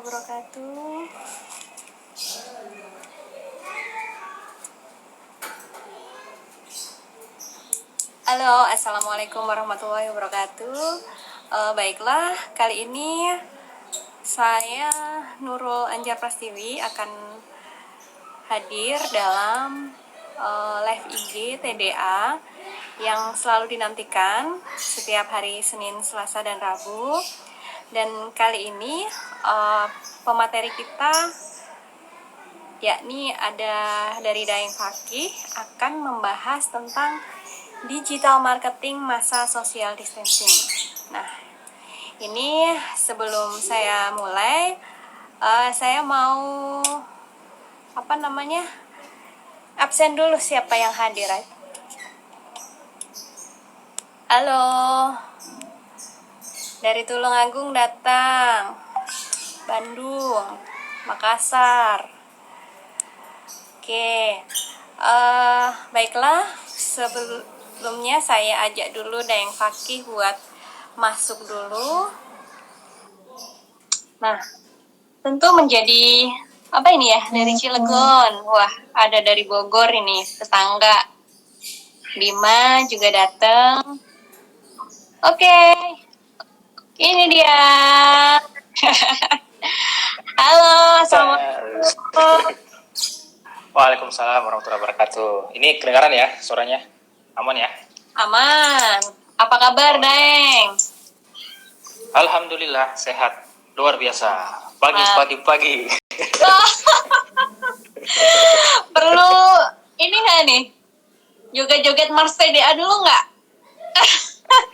wabarakatuh. Halo, assalamualaikum warahmatullahi wabarakatuh. Baiklah, kali ini saya Nurul Anjar Prastiwi akan hadir dalam live IG TDA yang selalu dinantikan setiap hari Senin, Selasa, dan Rabu. Dan kali ini pemateri kita yakni ada dari Daeng Fakih akan membahas tentang digital marketing masa social distancing. Nah, ini sebelum saya mulai, saya mau absen dulu siapa yang hadir. Halo, dari Tulungagung datang, Bandung, Makassar. Oke, baiklah, sebelumnya saya ajak dulu Daeng Fakih buat masuk dulu. Nah, tentu menjadi dari Cilegon. Wah, ada dari Bogor ini, tetangga. Bima juga datang. Oke, ini dia. Halo, assalamualaikum. Waalaikumsalam warahmatullahi wabarakatuh. Ini kedengaran ya suaranya? Aman ya? Aman. Apa kabar, Daeng? Alhamdulillah sehat. Luar biasa. Pagi. Perlu ini nggak nih? Joget-joget Mars TDA dulu nggak?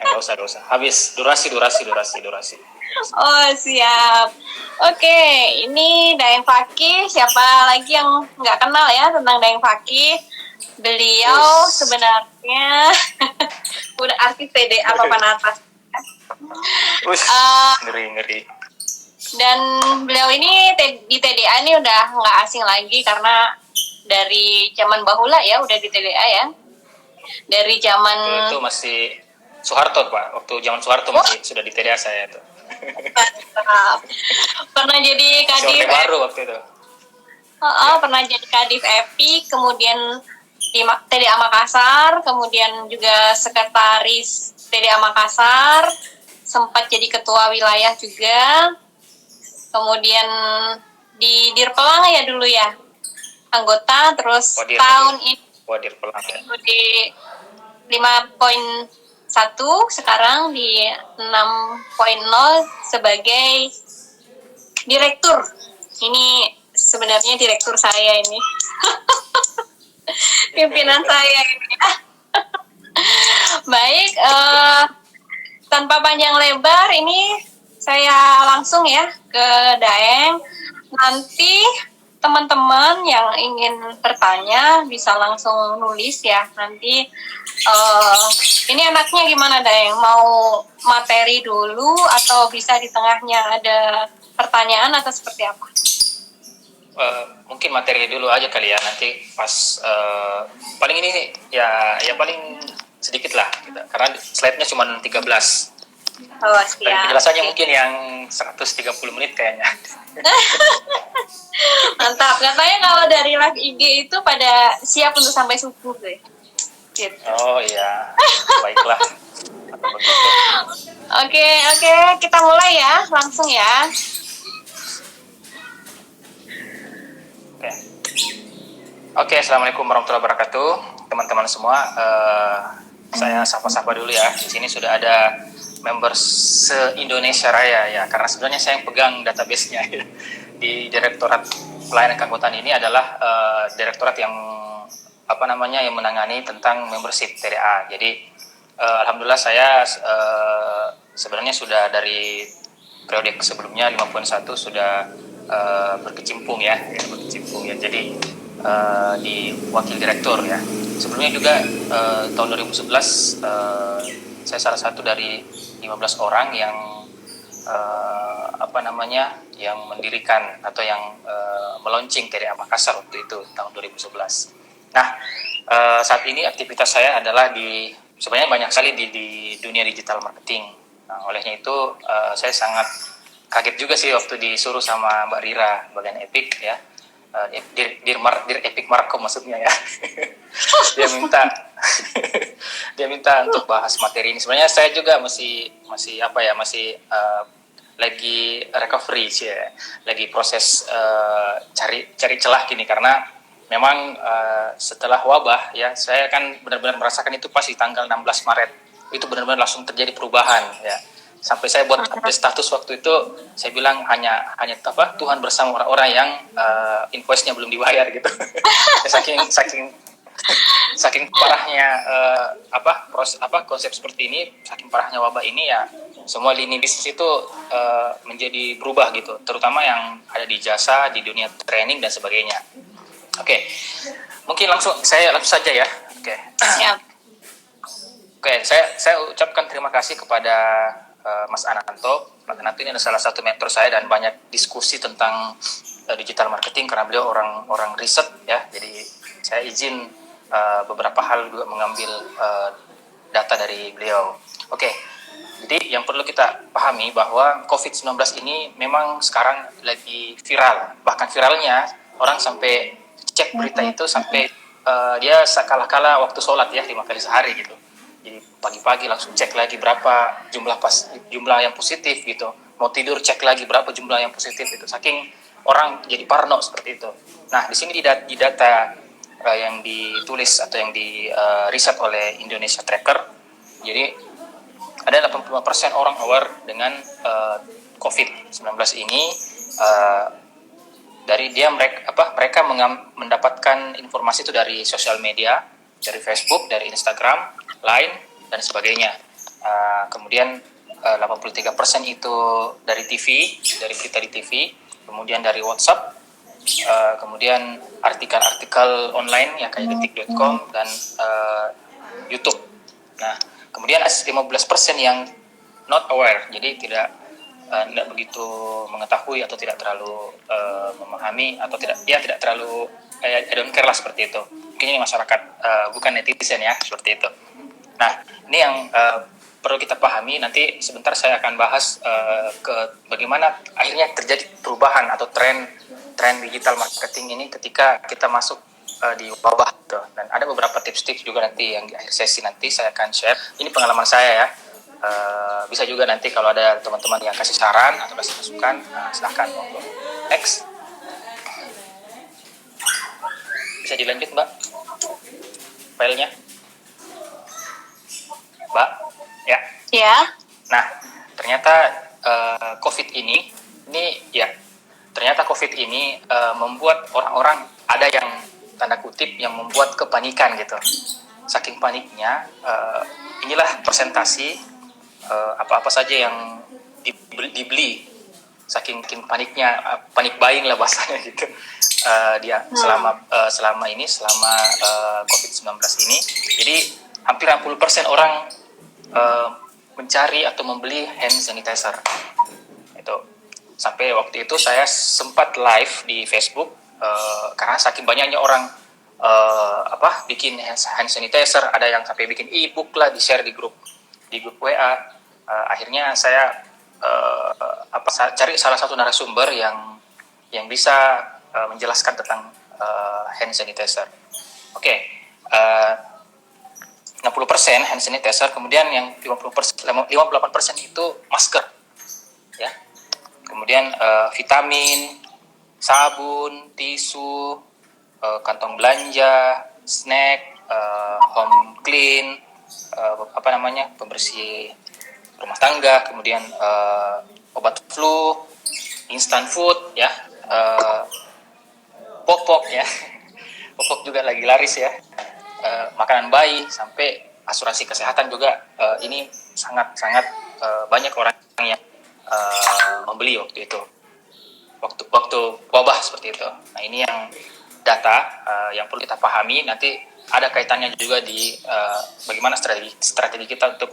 Nggak usah. Habis durasi. Oh, siap. Oke, ini Daeng Fakih. Siapa lagi yang nggak kenal ya tentang Daeng Fakih? Beliau sebenarnya udah artis TDA papan atas. Ngeri. Dan beliau ini di TDA ini udah nggak asing lagi karena dari zaman bahula ya udah di TDA ya. Dari zaman itu masih Soeharto, Pak. Waktu zaman Soeharto masih sudah di TDA saya itu. Pernah jadi Kadif baru waktu itu. Pernah jadi Kadif EPI, kemudian di TDA Makassar, kemudian juga sekretaris TDA Makassar, sempat jadi ketua wilayah juga, kemudian di Dirpelang ya dulu ya, anggota, terus tahun ini di 5.1, sekarang di 6.0 sebagai direktur. Ini sebenarnya direktur saya ini. Pimpinan saya ini. Baik, tanpa panjang lebar ini saya langsung ya ke Daeng. Nanti teman-teman yang ingin bertanya bisa langsung nulis ya. Nanti ini enaknya gimana, Daeng? Mau materi dulu atau bisa di tengahnya ada pertanyaan atau seperti apa? Mungkin materi dulu aja kali ya, nanti pas paling ini ya paling sedikit lah gitu. Karena slide-nya cuma 13. Oh, siap. Dan penjelasannya mungkin yang 130 menit kayaknya. Mantap. Katanya kalau dari live IG itu pada siap untuk sampai subuh deh. Gitu. Oh iya, baiklah. Oke, kita mulai ya, langsung ya. Oke, assalamualaikum warahmatullahi wabarakatuh, teman-teman semua. Saya sapa-sapa dulu ya. Di sini sudah ada member se-Indonesia Raya ya, karena sebenarnya saya yang pegang database-nya di Direktorat Pelayanan Keanggotaan ini adalah direktorat yang yang menangani tentang membership TDA. Jadi alhamdulillah saya sebenarnya sudah dari periode sebelumnya 5.1 sudah berkecimpung ya. Jadi di wakil direktur ya. Sebelumnya juga tahun 2011 saya salah satu dari 15 orang yang yang mendirikan atau yang melaunching TDA Makassar waktu itu tahun 2011. Nah, saat ini aktivitas saya adalah sebenarnya banyak sekali di dunia digital marketing. Nah, olehnya itu saya sangat kaget juga sih waktu disuruh sama Mbak Rira bagian Epic ya. Dir Epic Markom maksudnya ya. dia minta dia minta untuk bahas materi ini. Sebenarnya saya juga masih lagi recovery sih ya. Lagi proses cari celah gini karena memang setelah wabah ya, saya kan benar-benar merasakan itu pas di tanggal 16 Maret. Itu benar-benar langsung terjadi perubahan ya. Sampai saya buat update status waktu itu, saya bilang hanya Tuhan bersama orang-orang yang invoice-nya belum dibayar gitu. saking parahnya konsep seperti ini, saking parahnya wabah ini ya, semua lini bisnis itu menjadi berubah gitu, terutama yang ada di jasa, di dunia training dan sebagainya. Oke. Mungkin langsung saja ya. Oke. Siap. Oke, saya ucapkan terima kasih kepada Mas Ananto. Mas Ananto ini adalah salah satu mentor saya dan banyak diskusi tentang digital marketing karena beliau orang riset ya. Jadi saya izin beberapa hal juga mengambil data dari beliau. Oke. Jadi yang perlu kita pahami bahwa COVID-19 ini memang sekarang lagi viral. Bahkan viralnya orang sampai cek berita itu sampai dia kala-kala waktu sholat ya 5 kali sehari gitu. Jadi pagi-pagi langsung cek lagi berapa jumlah yang positif gitu. Mau tidur cek lagi berapa jumlah yang positif itu. Saking orang jadi parno seperti itu. Nah, di sini di data yang ditulis atau yang di riset oleh Indonesia Tracker. Jadi ada 85% orang aware dengan COVID-19 ini dari mereka mendapatkan informasi itu dari sosial media, dari Facebook, dari Instagram, Line dan sebagainya. Kemudian 83% itu dari TV, dari berita di TV, kemudian dari WhatsApp, kemudian artikel-artikel online yang kayak detik.com dan YouTube. Nah, kemudian 15% yang not aware, jadi tidak begitu mengetahui atau tidak terlalu memahami atau tidak terlalu I don't care lah seperti itu. Mungkin ini masyarakat bukan netizen ya seperti itu. Nah, ini yang perlu kita pahami. Nanti sebentar saya akan bahas ke bagaimana akhirnya terjadi perubahan atau tren digital marketing ini ketika kita masuk di wabah gitu. Dan ada beberapa tips-tips juga nanti yang di akhir sesi nanti saya akan share. Ini pengalaman saya ya. Bisa juga nanti kalau ada teman-teman yang kasih saran atau kasih masukan, silahkan. Next. Bisa dilanjut Mbak filenya Mbak ya. Ya. Nah, ternyata COVID ini membuat orang-orang, ada yang tanda kutip yang membuat kepanikan gitu. Saking paniknya, inilah presentasi apa-apa saja yang dibeli. Saking paniknya, panik buying lah bahasanya gitu. Dia selama COVID-19 ini, jadi hampir 60% orang mencari atau membeli hand sanitizer. Itu sampai waktu itu saya sempat live di Facebook karena saking banyaknya orang bikin hand sanitizer, ada yang sampai bikin e-book lah, di share di grup WA. Akhirnya saya cari salah satu narasumber yang bisa menjelaskan tentang hand sanitizer. Oke. 60% hand sanitizer, kemudian yang 58% itu masker, ya. Kemudian vitamin, sabun, tisu, kantong belanja, snack, home clean, pembersih rumah tangga, kemudian obat flu, instant food, ya, popok ya, popok juga lagi laris ya. Makanan bayi sampai asuransi kesehatan juga ini sangat banyak orang yang membeli waktu itu, waktu wabah seperti itu. Nah, ini yang data yang perlu kita pahami. Nanti ada kaitannya juga di bagaimana strategi kita untuk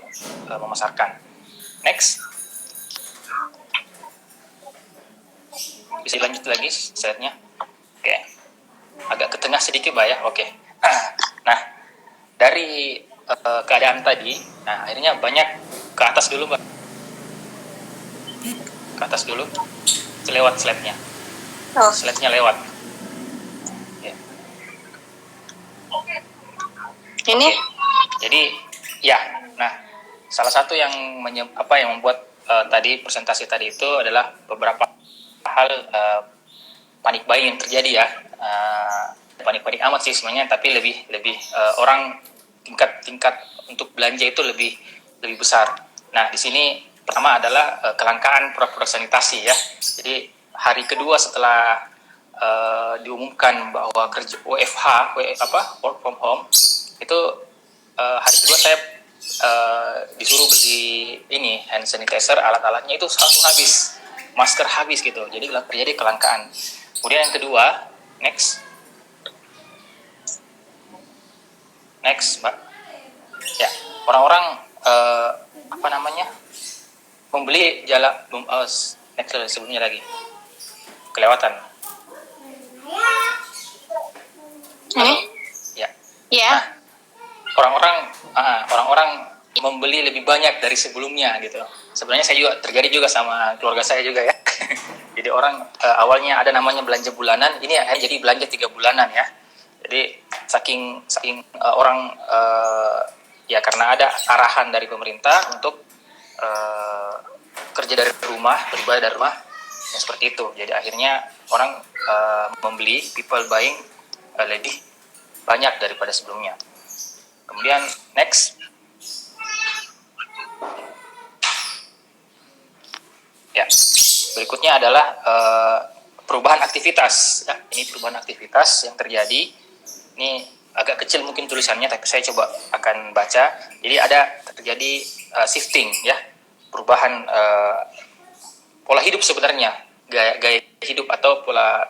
memasarkan. Next, bisa lanjut lagi slide-nya. Oke, agak ke tengah sedikit Mbak ya. Oke. Nah, dari keadaan tadi, nah akhirnya banyak ke atas dulu Mbak. ke atas dulu. Lewat slide-nya. Oh. Slide-nya lewat. Ya. Ini? Oke. Jadi ya, nah salah satu yang membuat tadi presentasi tadi itu adalah beberapa hal panik buying yang terjadi ya. Panik-panik amat sih sebenarnya, tapi lebih orang tingkat untuk belanja itu lebih besar. Nah di sini pertama adalah kelangkaan produk-produk sanitasi ya. Jadi hari kedua setelah diumumkan bahwa kerja WFH, work from home, itu hari kedua saya disuruh beli ini hand sanitizer, alat-alatnya itu langsung habis, masker habis gitu. Jadi terjadi kelangkaan. Kemudian yang kedua, next Mbak. Ya, orang-orang membeli next sebelumnya lagi kelewatan. Ini? Ya. Ya. Nah, orang-orang membeli lebih banyak dari sebelumnya gitu. Sebenarnya saya juga terjadi juga sama keluarga saya juga ya. Jadi orang awalnya ada namanya belanja bulanan, ini akhirnya jadi belanja 3 bulanan ya. Jadi saking orang ya karena ada arahan dari pemerintah untuk kerja dari rumah, beribadah dari rumah, ya seperti itu. Jadi akhirnya orang membeli, people buying lebih banyak daripada sebelumnya. Kemudian next. Ya, berikutnya adalah perubahan aktivitas. Ya, ini perubahan aktivitas yang terjadi. Ini agak kecil mungkin tulisannya, tapi saya coba akan baca. Jadi ada terjadi shifting, ya, perubahan pola hidup sebenarnya, gaya hidup atau pola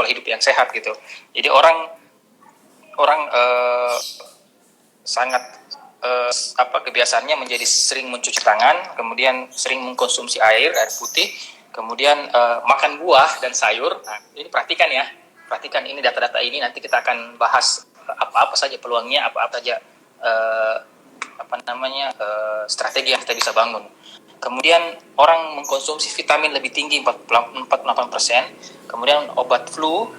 hidup yang sehat gitu. Jadi orang sangat kebiasaannya menjadi sering mencuci tangan, kemudian sering mengkonsumsi air putih, kemudian makan buah dan sayur. Nah, ini perhatikan ini data-data ini nanti kita akan bahas apa saja peluangnya, apa saja strategi yang kita bisa bangun. Kemudian orang mengkonsumsi vitamin lebih tinggi 48%, kemudian obat flu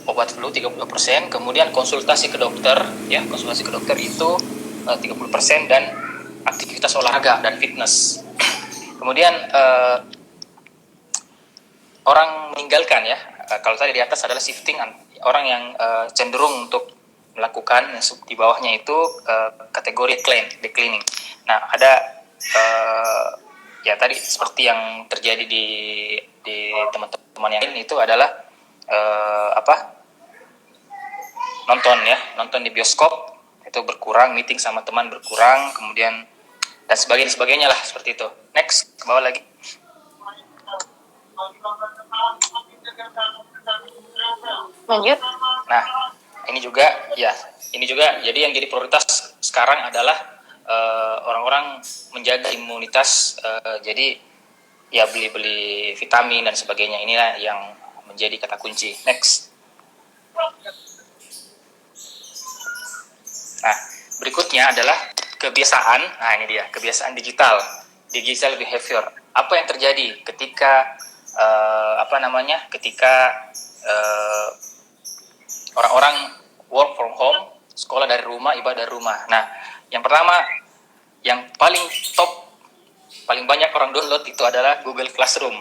30%, kemudian konsultasi ke dokter itu 30%, dan aktivitas olahraga dan fitness. Kemudian orang meninggalkan kalau tadi di atas adalah shifting, orang yang cenderung untuk melakukan di bawahnya itu kategori declining. Nah, ada tadi seperti yang terjadi di teman-teman yang ini itu adalah nonton di bioskop itu berkurang, meeting sama teman berkurang, kemudian dan sebagainya lah, seperti itu. Next, ke bawah lagi. Lanjut. Nah, ini juga jadi yang jadi prioritas sekarang adalah orang-orang menjaga imunitas, jadi ya beli vitamin dan sebagainya. Inilah yang menjadi kata kunci. Next. Nah, berikutnya adalah kebiasaan. Nah, ini dia, kebiasaan digital behavior. Apa yang terjadi ketika orang-orang work from home, sekolah dari rumah, ibadah dari rumah. Nah, yang pertama, yang paling top, paling banyak orang download itu adalah Google Classroom.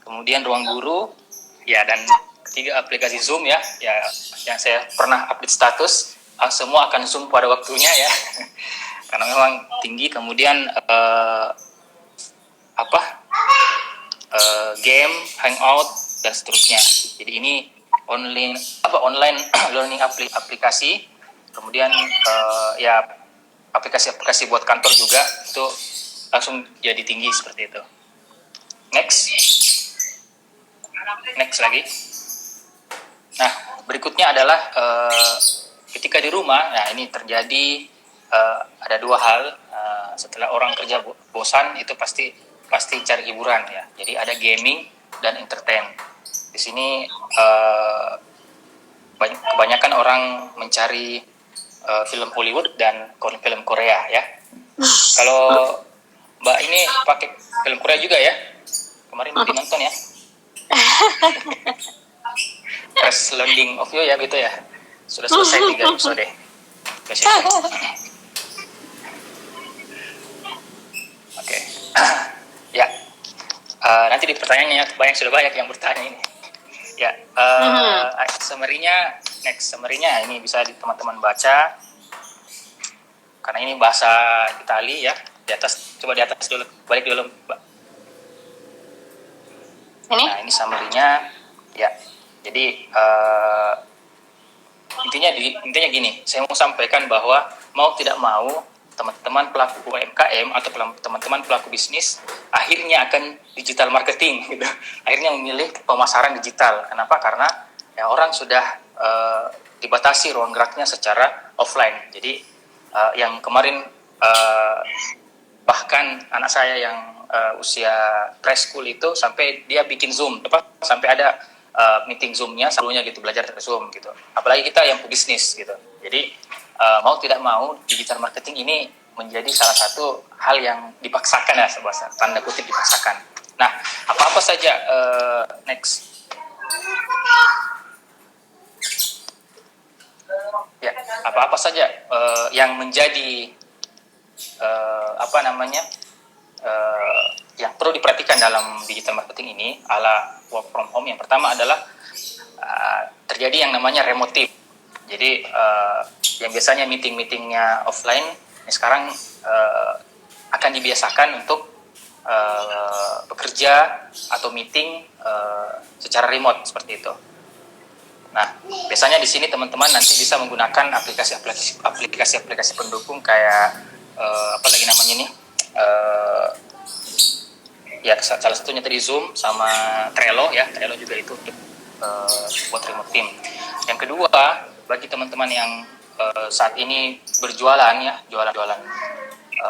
Kemudian Ruang Guru, ya, dan ketiga aplikasi Zoom ya, yang saya pernah update status, semua akan Zoom pada waktunya ya, karena memang tinggi. Kemudian game, hangout dan seterusnya. Jadi ini online learning aplikasi. Kemudian aplikasi buat kantor juga itu langsung jadi tinggi seperti itu. Next lagi. Nah, berikutnya adalah ketika di rumah. Nah, ini terjadi ada dua hal. Setelah orang kerja bosan, itu pasti cari hiburan ya. Jadi ada gaming dan entertain. Di sini kebanyakan orang mencari film Hollywood dan film Korea ya. Kalau Mbak ini pakai film Korea juga ya? Kemarin udah nonton ya. Crash Landing of You ya gitu ya. Sudah selesai 3 episode. Oke. Ya. Nanti di pertanyaannya sudah banyak yang bertanya ini. Ya, summary-nya ini bisa teman-teman baca. Karena ini bahasa Itali ya. Coba di atas dulu, balik dulu, Mbak. Ini? Nah, ini summary-nya ya. Jadi intinya gini, saya mau sampaikan bahwa mau tidak mau teman-teman pelaku UMKM atau teman-teman pelaku bisnis akhirnya akan digital marketing gitu. Akhirnya memilih pemasaran digital. Kenapa? Karena ya orang sudah dibatasi ruang geraknya secara offline. Jadi yang kemarin bahkan anak saya yang usia preschool itu sampai dia bikin Zoom, sampai ada meeting Zoom-nya sebelumnya gitu, belajar dari Zoom gitu. Apalagi kita yang pebisnis gitu. Jadi mau tidak mau digital marketing ini menjadi salah satu hal yang dipaksakan ya, sebahasa tanda kutip dipaksakan. Nah, apa-apa saja next. Ya, apa-apa saja yang menjadi yang perlu diperhatikan dalam digital marketing ini ala work from home. Yang pertama adalah terjadi yang namanya remote team. Jadi yang biasanya meetingnya offline, sekarang akan dibiasakan untuk bekerja atau meeting secara remote seperti itu. Nah, biasanya di sini teman-teman nanti bisa menggunakan aplikasi pendukung kayak apa lagi namanya nih? Ya salah satunya tadi Zoom sama Trello ya. Trello juga itu untuk buat remote team. Yang kedua, bagi teman-teman yang saat ini berjualan ya, jualan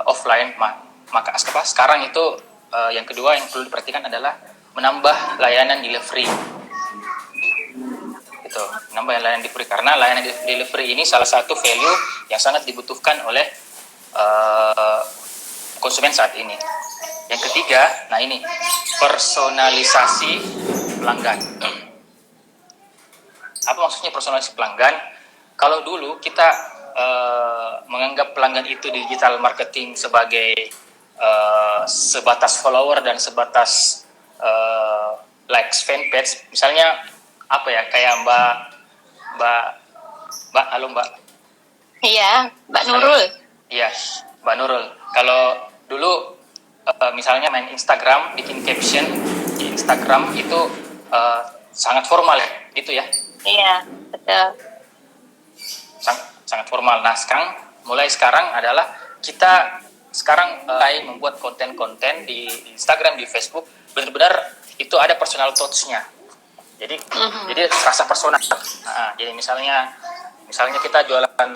offline, maka sekarang itu yang kedua yang perlu diperhatikan adalah menambah layanan delivery. Gitu, menambah layanan delivery karena layanan delivery ini salah satu value yang sangat dibutuhkan oleh konsumen saat ini. Yang ketiga, nah ini personalisasi pelanggan. Apa maksudnya personalisasi pelanggan? Kalau dulu kita menganggap pelanggan itu di digital marketing sebagai sebatas follower dan sebatas likes fanpage, misalnya apa ya, kayak Mbak, halo Mbak. Iya, Mbak Nurul. Iya, Mbak Nurul. Kalau dulu misalnya main Instagram, bikin caption di Instagram itu sangat formal ya, gitu ya? Iya, betul. Sangat formal. Nah, mulai sekarang adalah kita sekarang mulai membuat konten-konten di Instagram, di Facebook, benar-benar itu ada personal touch-nya. Jadi rasa personal. Nah, jadi misalnya kita jualan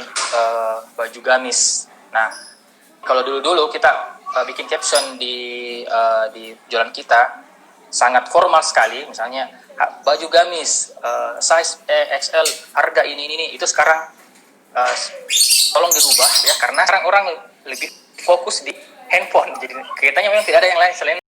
baju gamis. Nah, kalau dulu kita bikin caption di jualan kita sangat formal sekali, misalnya baju gamis size XL harga ini itu sekarang tolong dirubah ya, karena sekarang orang lebih fokus di handphone. Jadi kelihatannya memang tidak ada yang lain selain